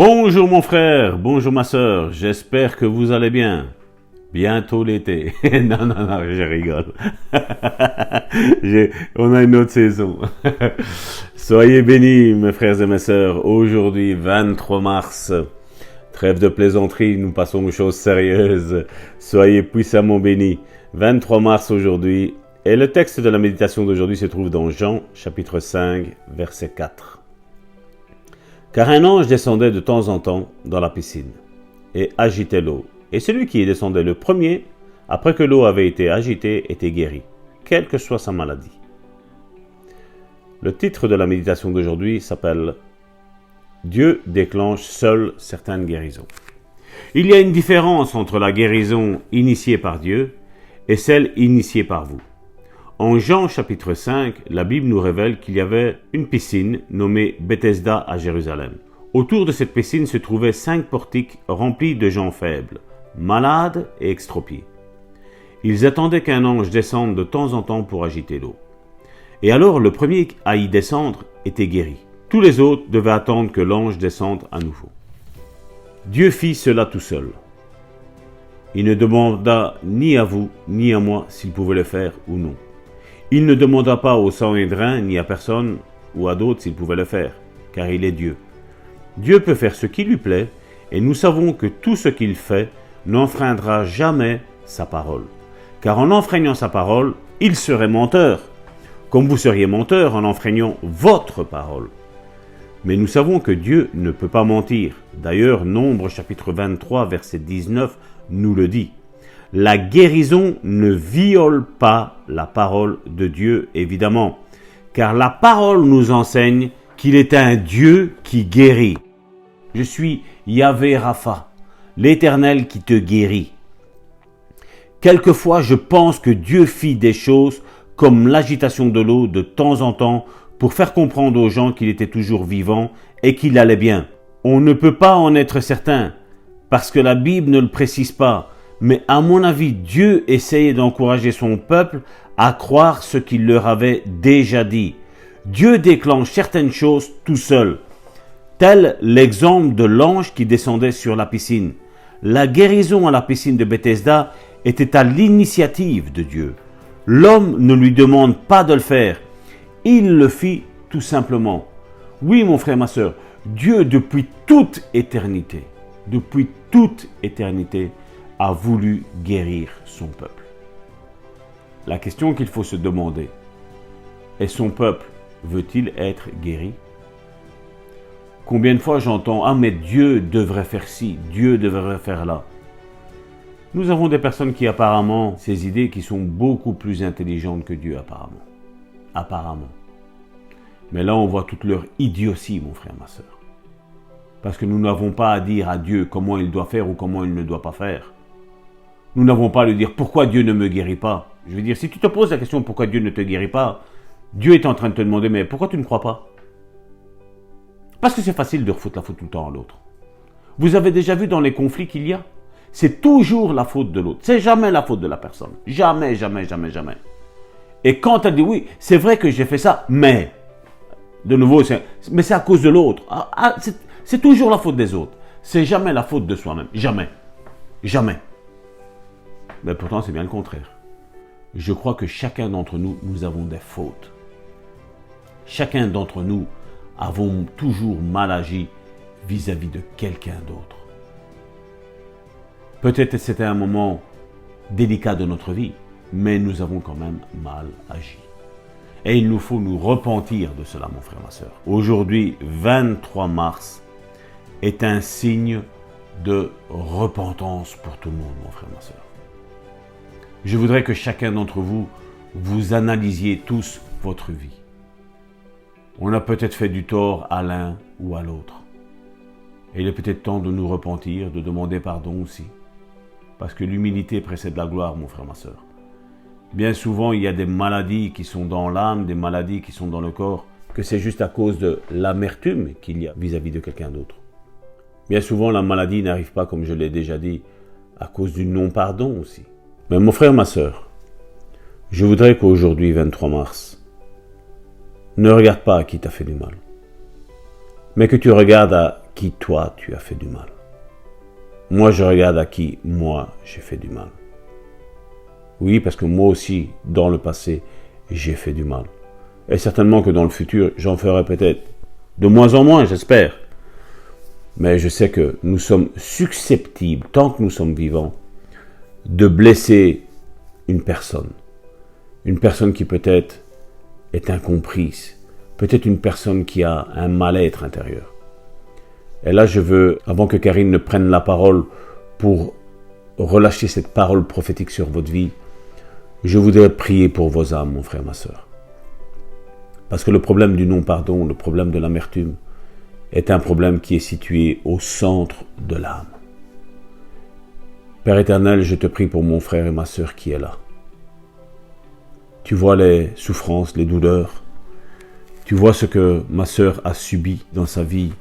Bonjour mon frère, bonjour ma sœur, j'espère que vous allez bien. Bientôt l'été. Non, je rigole. On a une autre saison. Soyez bénis mes frères et mes sœurs. Aujourd'hui, 23 mars. Trêve de plaisanterie, nous passons aux choses sérieuses. Soyez puissamment bénis. 23 mars aujourd'hui. Et le texte de la méditation d'aujourd'hui se trouve dans Jean, chapitre 5, verset 4. Car un ange descendait de temps en temps dans la piscine et agitait l'eau. Et celui qui y descendait le premier, après que l'eau avait été agitée, était guéri, quelle que soit sa maladie. Le titre de la méditation d'aujourd'hui s'appelle « Dieu déclenche seul certaines guérisons ». Il y a une différence entre la guérison initiée par Dieu et celle initiée par vous. En Jean chapitre 5, la Bible nous révèle qu'il y avait une piscine nommée Bethesda à Jérusalem. Autour de cette piscine se trouvaient 5 portiques remplis de gens faibles, malades et extropiés. Ils attendaient qu'un ange descende de temps en temps pour agiter l'eau. Et alors le premier à y descendre était guéri. Tous les autres devaient attendre que l'ange descende à nouveau. Dieu fit cela tout seul. Il ne demanda ni à vous ni à moi s'il pouvait le faire ou non. Il ne demanda pas au Sanhédrin ni à personne ou à d'autres s'il pouvait le faire, car il est Dieu. Dieu peut faire ce qui lui plaît, et nous savons que tout ce qu'il fait n'enfreindra jamais sa parole. Car en enfreignant sa parole, il serait menteur, comme vous seriez menteur en enfreignant votre parole. Mais nous savons que Dieu ne peut pas mentir. D'ailleurs, Nombre chapitre 23, verset 19 nous le dit. La guérison ne viole pas la parole de Dieu, évidemment, car la parole nous enseigne qu'il est un Dieu qui guérit. Je suis Yahvé Rapha, l'Éternel qui te guérit. Quelquefois, je pense que Dieu fit des choses comme l'agitation de l'eau de temps en temps pour faire comprendre aux gens qu'il était toujours vivant et qu'il allait bien. On ne peut pas en être certain, parce que la Bible ne le précise pas. Mais à mon avis, Dieu essayait d'encourager son peuple à croire ce qu'il leur avait déjà dit. Dieu déclenche certaines choses tout seul, tel l'exemple de l'ange qui descendait sur la piscine. La guérison à la piscine de Bethesda était à l'initiative de Dieu. L'homme ne lui demande pas de le faire. Il le fit tout simplement. Oui, mon frère, ma sœur, Dieu, depuis toute éternité, a voulu guérir son peuple. La question qu'il faut se demander est: son peuple veut-il être guéri? Combien de fois j'entends « Ah, mais Dieu devrait faire ci, Dieu devrait faire là ». Nous avons des personnes qui apparemment, ces idées qui sont beaucoup plus intelligentes que Dieu apparemment. Mais là on voit toute leur idiotie, mon frère, ma sœur. Parce que nous n'avons pas à dire à Dieu comment il doit faire ou comment il ne doit pas faire. Nous n'avons pas à lui dire pourquoi Dieu ne me guérit pas. Je veux dire, si tu te poses la question pourquoi Dieu ne te guérit pas, Dieu est en train de te demander mais pourquoi tu ne crois pas? Parce que c'est facile de refoutre la faute tout le temps à l'autre. Vous avez déjà vu dans les conflits qu'il y a? C'est toujours la faute de l'autre. C'est jamais la faute de la personne. Jamais. Et quand elle dit oui, c'est vrai que j'ai fait ça, mais de nouveau, mais c'est à cause de l'autre. C'est toujours la faute des autres. C'est jamais la faute de soi-même. Jamais. Mais pourtant, c'est bien le contraire. Je crois que chacun d'entre nous, nous avons des fautes. Chacun d'entre nous avons toujours mal agi vis-à-vis de quelqu'un d'autre. Peut-être que c'était un moment délicat de notre vie, mais nous avons quand même mal agi. Et il nous faut nous repentir de cela, mon frère, ma sœur. Aujourd'hui, 23 mars, est un signe de repentance pour tout le monde, mon frère, ma sœur. Je voudrais que chacun d'entre vous, vous analysiez tous votre vie. On a peut-être fait du tort à l'un ou à l'autre. Et il est peut-être temps de nous repentir, de demander pardon aussi. Parce que l'humilité précède la gloire, mon frère, ma sœur. Bien souvent, il y a des maladies qui sont dans l'âme, des maladies qui sont dans le corps, que c'est juste à cause de l'amertume qu'il y a vis-à-vis de quelqu'un d'autre. Bien souvent, la maladie n'arrive pas, comme je l'ai déjà dit, à cause du non-pardon aussi. Mais mon frère, ma sœur, je voudrais qu'aujourd'hui, 23 mars, ne regarde pas à qui t'a fait du mal, mais que tu regardes à qui toi tu as fait du mal. Moi je regarde à qui moi j'ai fait du mal. Oui, parce que moi aussi, dans le passé, j'ai fait du mal. Et certainement que dans le futur, j'en ferai peut-être de moins en moins, j'espère. Mais je sais que nous sommes susceptibles, tant que nous sommes vivants, de blesser une personne. Une personne qui peut-être est incomprise. Peut-être une personne qui a un mal-être intérieur. Et là, je veux, avant que Karine ne prenne la parole pour relâcher cette parole prophétique sur votre vie, je voudrais prier pour vos âmes, mon frère, ma sœur. Parce que le problème du non-pardon, le problème de l'amertume, est un problème qui est situé au centre de l'âme. Père éternel, je te prie pour mon frère et ma sœur qui est là. Tu vois les souffrances, les douleurs. Tu vois ce que ma sœur a subi dans sa vie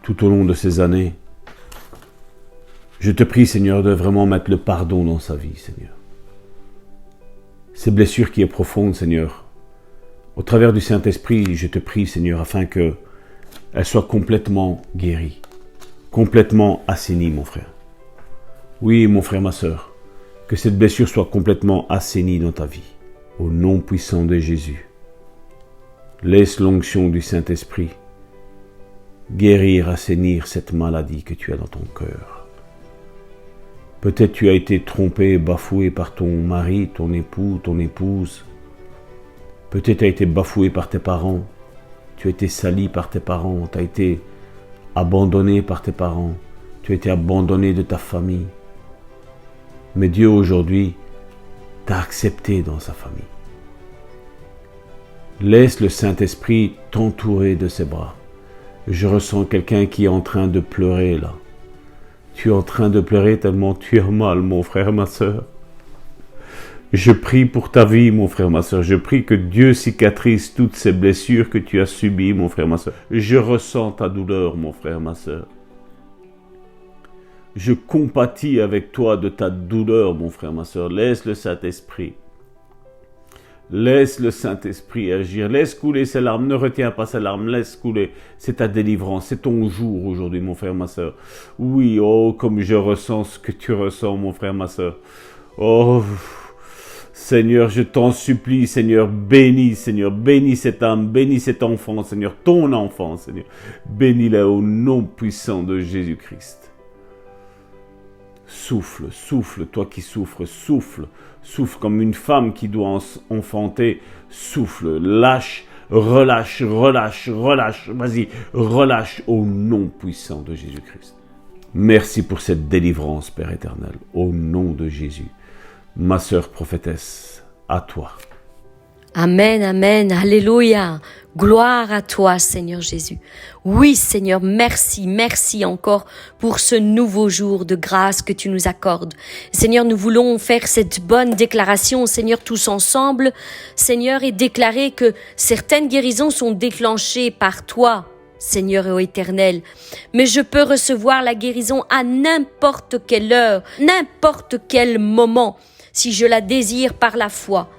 tout au long de ces années. Je te prie, Seigneur, de vraiment mettre le pardon dans sa vie, Seigneur. Ces blessures qui est profonde, Seigneur, au travers du Saint-Esprit, je te prie, Seigneur, afin qu'elle soit complètement guérie, complètement assainie, mon frère. Oui, mon frère, ma sœur, que cette blessure soit complètement assainie dans ta vie. Au nom puissant de Jésus, laisse l'onction du Saint-Esprit guérir, assainir cette maladie que tu as dans ton cœur. Peut-être tu as été trompé, bafoué par ton mari, ton époux, ton épouse. Peut-être tu as été bafoué par tes parents. Tu as été sali par tes parents. Tu as été abandonné par tes parents. Tu as été abandonné de ta famille. Mais Dieu aujourd'hui t'a accepté dans sa famille. Laisse le Saint-Esprit t'entourer de ses bras. Je ressens quelqu'un qui est en train de pleurer là. Tu es en train de pleurer tellement tu as mal, mon frère, ma sœur. Je prie pour ta vie, mon frère, ma sœur. Je prie que Dieu cicatrise toutes ces blessures que tu as subies, mon frère, ma sœur. Je ressens ta douleur, mon frère, ma sœur. Je compatis avec toi de ta douleur, mon frère, ma sœur. Laisse le Saint-Esprit. Laisse le Saint-Esprit agir. Laisse couler ses larmes. Ne retiens pas ses larmes. Laisse couler. C'est ta délivrance. C'est ton jour aujourd'hui, mon frère, ma sœur. Oui, oh, comme je ressens ce que tu ressens, mon frère, ma sœur. Oh, Seigneur, je t'en supplie, Seigneur, bénis cette âme, bénis cet enfant, Seigneur, ton enfant, Seigneur. Bénis-le au nom puissant de Jésus-Christ. Souffle, souffle, toi qui souffres, souffle. Souffle comme une femme qui doit enfanter. Souffle, lâche, relâche, relâche, relâche. Vas-y, relâche au nom puissant de Jésus-Christ. Merci pour cette délivrance, Père éternel, au nom de Jésus. Ma sœur prophétesse, à toi. Amen, amen, alléluia. Gloire à toi, Seigneur Jésus. Oui, Seigneur, merci, merci encore pour ce nouveau jour de grâce que tu nous accordes. Seigneur, nous voulons faire cette bonne déclaration, Seigneur, tous ensemble, Seigneur, et déclarer que certaines guérisons sont déclenchées par toi, Seigneur et éternel. Mais je peux recevoir la guérison à n'importe quelle heure, n'importe quel moment, si je la désire par la foi.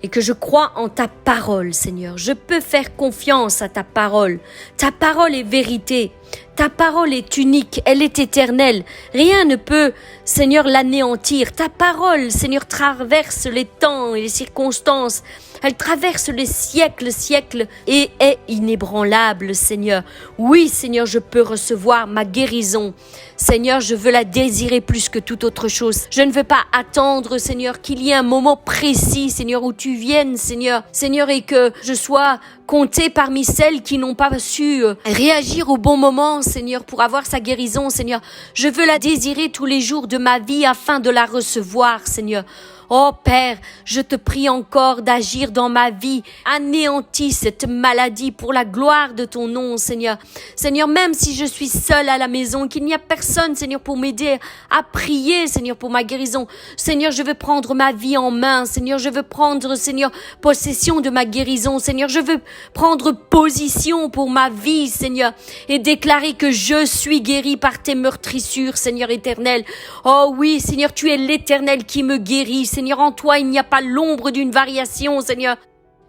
Et que je crois en ta parole, Seigneur. Je peux faire confiance à ta parole. Ta parole est vérité. Ta parole est unique. Elle est éternelle. Rien ne peut, Seigneur, l'anéantir. Ta parole, Seigneur, traverse les temps et les circonstances. Elle traverse les siècles et est inébranlable, Seigneur. Oui, Seigneur, je peux recevoir ma guérison. Seigneur, je veux la désirer plus que toute autre chose. Je ne veux pas attendre, Seigneur, qu'il y ait un moment précis, Seigneur, où tu viennes, Seigneur. Seigneur, et que je sois comptée parmi celles qui n'ont pas su réagir au bon moment, Seigneur, pour avoir sa guérison, Seigneur. Je veux la désirer tous les jours de ma vie afin de la recevoir, Seigneur. Oh Père, je te prie encore d'agir dans ma vie. Anéantis cette maladie pour la gloire de ton nom, Seigneur. Seigneur, même si je suis seule à la maison, qu'il n'y a personne, Seigneur, pour m'aider à prier, Seigneur, pour ma guérison. Seigneur, je veux prendre ma vie en main. Seigneur, je veux prendre, Seigneur, possession de ma guérison. Seigneur, je veux prendre position pour ma vie, Seigneur, et déclarer que je suis guéri par tes meurtrissures, Seigneur éternel. Oh oui, Seigneur, tu es l'Éternel qui me guérit, Seigneur, en toi, il n'y a pas l'ombre d'une variation, Seigneur.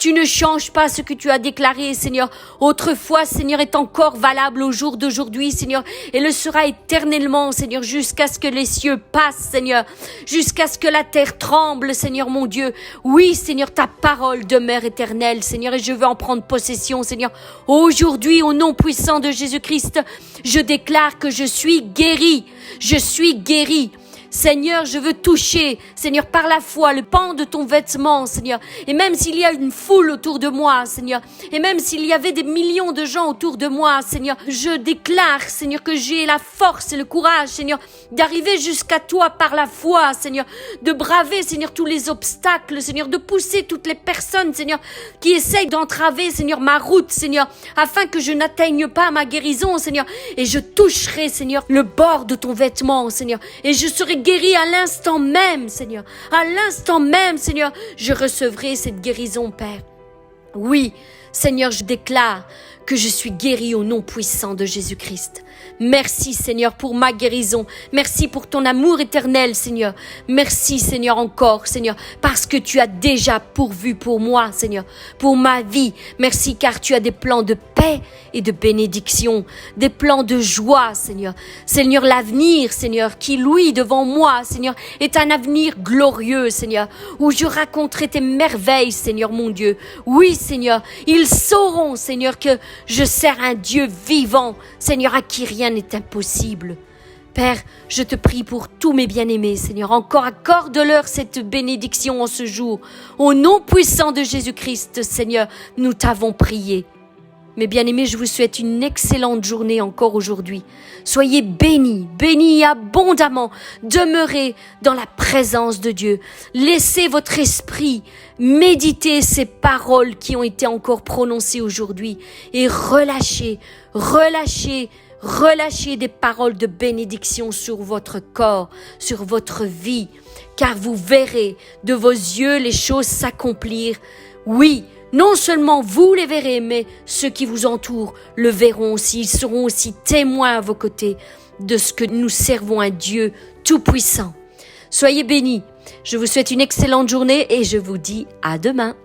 Tu ne changes pas ce que tu as déclaré, Seigneur. Autrefois, Seigneur, est encore valable au jour d'aujourd'hui, Seigneur, et le sera éternellement, Seigneur, jusqu'à ce que les cieux passent, Seigneur, jusqu'à ce que la terre tremble, Seigneur mon Dieu. Oui, Seigneur, ta parole demeure éternelle, Seigneur, et je veux en prendre possession, Seigneur. Aujourd'hui, au nom puissant de Jésus-Christ, je déclare que je suis guéri. Je suis guéri. Seigneur, je veux toucher, Seigneur, par la foi, le pan de ton vêtement, Seigneur. Et même s'il y a une foule autour de moi, Seigneur, et même s'il y avait des millions de gens autour de moi, Seigneur, je déclare, Seigneur, que j'ai la force et le courage, Seigneur, d'arriver jusqu'à toi par la foi, Seigneur, de braver, Seigneur, tous les obstacles, Seigneur, de pousser toutes les personnes, Seigneur, qui essayent d'entraver, Seigneur, ma route, Seigneur, afin que je n'atteigne pas ma guérison, Seigneur. Et je toucherai, Seigneur, le bord de ton vêtement, Seigneur, et je serai guéri à l'instant même, Seigneur. À l'instant même, Seigneur, je recevrai cette guérison, Père. Oui, Seigneur, je déclare que je suis guéri au nom puissant de Jésus-Christ. Merci, Seigneur, pour ma guérison. Merci pour ton amour éternel, Seigneur. Merci, Seigneur, encore, Seigneur, parce que tu as déjà pourvu pour moi, Seigneur, pour ma vie. Merci, car tu as des plans de paix et de bénédiction, des plans de joie, Seigneur. Seigneur, l'avenir, Seigneur, qui louit devant moi, Seigneur, est un avenir glorieux, Seigneur, où je raconterai tes merveilles, Seigneur, mon Dieu. Oui, Seigneur, ils sauront, Seigneur, que je sers un Dieu vivant, Seigneur, à qui rien n'est impossible. Père, je te prie pour tous mes bien-aimés, Seigneur. Encore accorde-leur cette bénédiction en ce jour. Au nom puissant de Jésus-Christ, Seigneur, nous t'avons prié. Mes bien-aimés, je vous souhaite une excellente journée encore aujourd'hui. Soyez bénis, bénis abondamment. Demeurez dans la présence de Dieu. Laissez votre esprit méditer ces paroles qui ont été encore prononcées aujourd'hui et relâchez des paroles de bénédiction sur votre corps, sur votre vie, car vous verrez de vos yeux les choses s'accomplir. Oui, non seulement vous les verrez, mais ceux qui vous entourent le verront aussi. Ils seront aussi témoins à vos côtés de ce que nous servons un Dieu tout-puissant. Soyez bénis. Je vous souhaite une excellente journée et je vous dis à demain.